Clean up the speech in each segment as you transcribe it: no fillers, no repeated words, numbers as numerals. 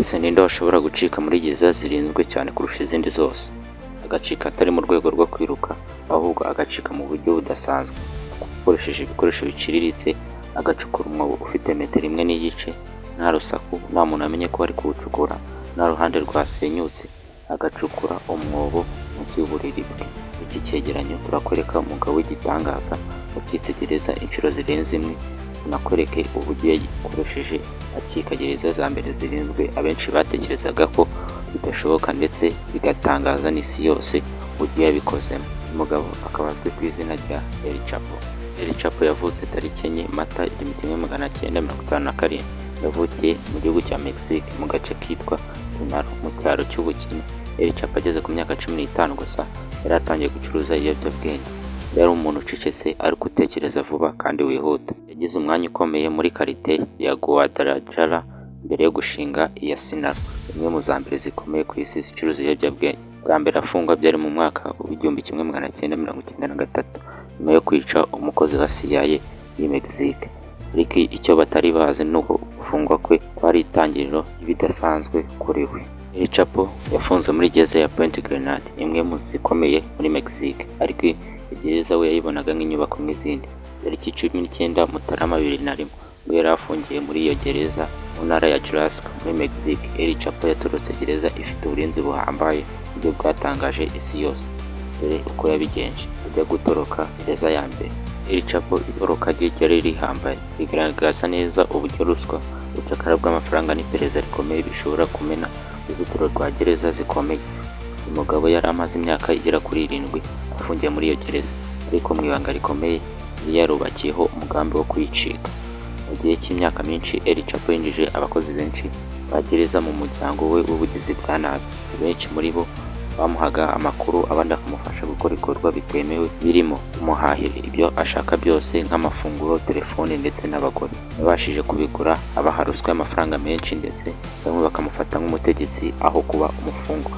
ese ninde washobora gucika muri gereza zirinzwe cyane kurusha izindi zose? Agacika atari mu rwego rwo kwiruka, ahubwo agacika mu buryo budasanzwe, akoresheje ibikoresho biciriritse, agacukura umwobo ufite metero 1 n'igice, nta rusaku, nta muntu amenye ko ari kuwucukura, nta ruhande rwasenyutse, agacukura umwobo munsi y'uburiri bwe. Iki cyegeranyo turakwereka umugabo w'igitangaza ucitse gereza inshuro zirenze imwe, tunakwereke uburyo yakoresheje acika gereza za mbere zirinzwe abenshi bategerezaga ko bidashoboka, ndetse bigatangaza n'isi yose uburyo yabikozemo. Umugabo akaba azwi ku izina rya El Chapo. El Chapo yavutse tariki 4 Mata 1957. Yavukiye mu gihugu cya Mexique mu gace kitwa Sinaloa mu cyaro cy'ubukene. El Chapo ageze ku myaka 15 gusa yari atangiye gucuruza ibiyobyabwenge. Yari umuntu ucecetse ariko utekereza vuba kandi wihuta. Yagize umwanya ukomeye muri karite ya Guadalajara mbere yo gushinga iya Sinaloa, imwe mu za mbere zikomeye ku isi zicuruza ibiyobyabwenge. Bwa mbere afungwa byari mu mwaka w'1993 nyuma yo kwica umukozi wa CIA y'i Mexique. Ariko icyo batari bazi ni uko gufungwa kwe kwari itangiriro ry'ibidasanzwe kuri we. El Chapo yafunzwe muri gereza ya Puente Grande, imwe mu zikomeye muri Mexique, ariko gereza we yayibonaga nk'inyubako nk'izindi. Tariki 19 Mutarama 2001 ubwo yari afungiye muri iyo gereza mu ntara ya Jalisco muri Mexique, El Chapo yatorotse gereza ifite uburinzi buhambaye ibyo bwatangaje isi yose. Dore uko yabigenje ajya gutoroka gereza ya mbere. El Chapo itoroka rye ryari rihambaye, rigaragaza neza uburyo ruswa, ubucakara bw'amafaranga n'iperereza rikomeye bishobora kumena uruzitiro rwa gereza zikomeye. Uyu mugabo yari amaze imyaka igera kuri 7 afungiye muri iyo gereza, ariko mu ibanga rikomeye yari yarubakiyeho umugambi wo kwicika. Mu gihe cy'imyaka myinshi El Chapo yinjije abakozi benshi ba gereza mu muryango we w'ubugizi bwa nabi. Benshi muri bo bamuhaga amakuru, abandi akamufasha gukora ibikorwa bitemewe birimo kumuhahira ibyo ashaka byose nk'amafunguro, telefone ndetse n'abagore. Yabashije kubigura abaha ruswa y'amafaranga menshi, ndetse bamwe bakamufata nk'umutegetsi aho kuba umufungwa.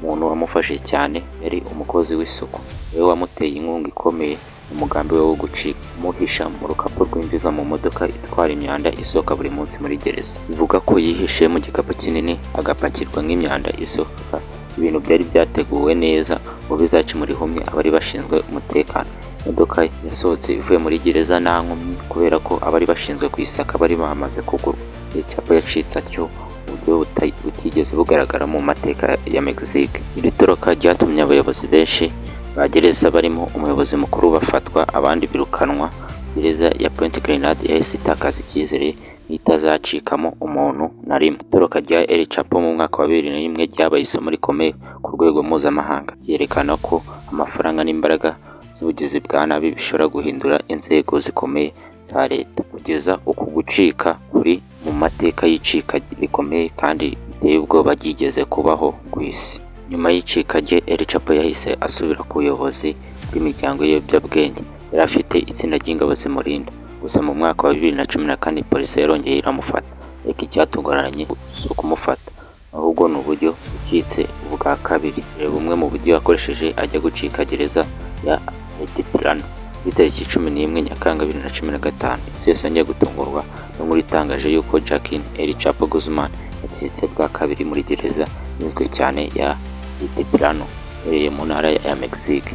Umuntu wamufashe cyane yari umukozi w'isuku, we wamuteye inkunga ikomeye umugambi we wo gucika, umuhisha mu rukapu rw'imviza mu modoka itwara imyanda isohoka buri munsi muri gereza. Bivuga ko yihishe mu gikapu kinini agapakirwa nk'imyanda isohoka, ibintu byari byateguwe neza ngo bizacimura ihumye abari bashinzwe umutekano. Imodoka yasohotse ivuye muri gereza nta nkomyi kubera ko abari bashinzwe kuyisaka bari bamaze kugurwa. El Chapo yacitse atyo uburyo butigeze bugaragara mu mateka ya Mexique. Iri toroka ryatumye abayobozi benshi ba gereza barimo umuyobozi mukuru bafatwa, abandi birukanwa. Gereza ya Puente Grande yahise itakaza icyizere itazacikamo umuntu na rimwe. Itoroka rya El Chapo mu mwaka wa 2001 ryabaye isomo rikomeye ku rwego mpuzamahanga, yerekana ko amafaranga n'imbaraga z'ubugizi bwa nabi bishobora guhindura inzego zikomeye za leta. Kugeza uku gucika kuri mu mateka y'icika rikomeye kandi biteye ubwoba ryigeze kubaho ku isi. Nyuma y'icika rye El Chapo yahise asubira ku buyobozi bw'imiryango y'ibiyobyabwenge. Yari afite itsinda ry'ingabo zimurinda. Gusa mu mwaka wa 2014 polisi yarongeye iramufata, ariko icyatunguranye si ukumufata, ahubwo ni uburyo ucitse ubwa kabiri. Reba bumwe mu buryo yakoresheje ajya gucika gereza ya Altiplano. Ku itariki 11 Nyakanga 2015 isi yose yongeye gutungurwa n'inkuru itangaje yuko Joaquin El Chapo Guzman yacitse bwa kabiri muri gereza izwi cyane ya Altiplano iherereye mu ntara ya Mexique.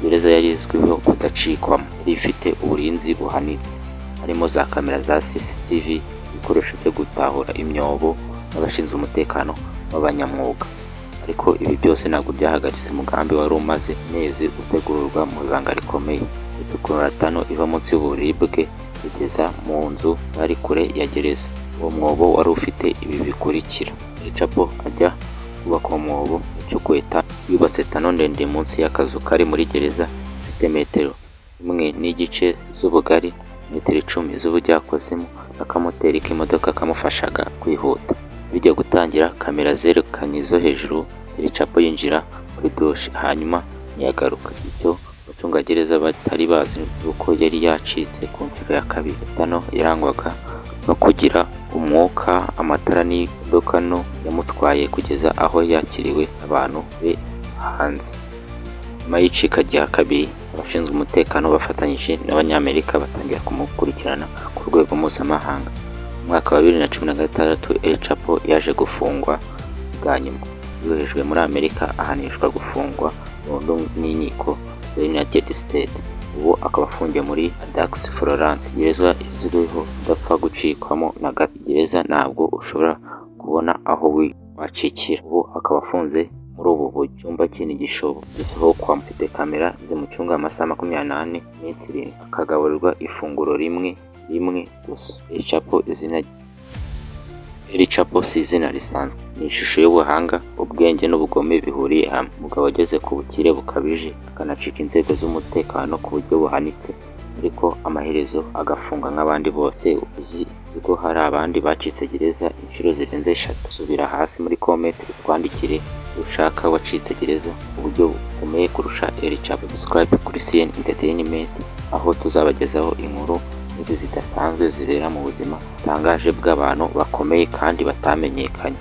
Gereza yari izwiho kudacikwamo, yari ifite uburinzi buhanitse, harimo za kamera za CCTV, ibikoresho byo gutahura imyobo n'abashinzwe umutekano w'abanyamwuga. Ariko ibi byose ntabwo byahagaritse umugambi wari umaze amezi utegurwa mu ibanga rikomeye. Itukura tano iva munsi y'uburiri bwe kugeza mu nzu yari kure ya gereza. Uwo mwobo wari ufite ibi bikurikira: El Chapo ajya kubaka umwobo yacukuye yubatse tano ndende munsi y'akazu kari muri gereza, ifite metero 1.5 z'ubugari, metero 10 z'ubujyakuzimu, n'akamoteri k'imodoka kamufashaga kwihuta. Bijya gutangira, kamera zerekanye zo hejuru El Chapo yinjira muri dushe, hanyuma yagaruka. Icyo abacungagereza batari bazi uko yari yacitse ku nshuro ya kabiri. Tano yarangwaga no kugira umwuka, amatara n'imodoka no yamutwaye kugeza aho yakiriwe abantu be hanze. Nyuma y'icika rya kabiri, abashinzwe umutekano bafatanyije n'abanyamerika batangira kumukurikirana ku rwego mpuzamahanga. Mu mwaka wa 2016 El Chapo yaje gufungwa bwa nyuma. Yoherejwe muri Amerika ahanishwa gufungwa burundu n'inkiko za United States. Ubu akaba afungiye muri Dax Florence, gereza izwiho kudapfa gucikwamo na gato. Gereza ntabwo ushobora kubona aho wacikira. Ubu akaba afunze muri ubu cyumba kinini gisohokwamo, mfite kamera zimucunga amasaha 24 iminsi 7, akagaburirwa ifunguro rimwe gusa. El Chapo si izina risanzwe, ni ishusho y'ubuhanga, ubwenge n'ubugome bihuriye hamwe. Umugabo wageze ku bukire bukabije akanacika inzego z'umutekano ku buryo buhanitse, ariko amaherezo agafunga nk'abandi bose. Uzi ko hari abandi bacitse gereza inshuro zirenze 3. Subira hasi muri comment utwandikire ushaka wacitse gereza uburyo bukomeye kurusha El Chapo. Subscribe kuri CN Entertainment, aho tuzabagezaho inkuru zidasanzwe zibera mu buzima butangaje bw'abantu bakomeye kandi batamenyekanye.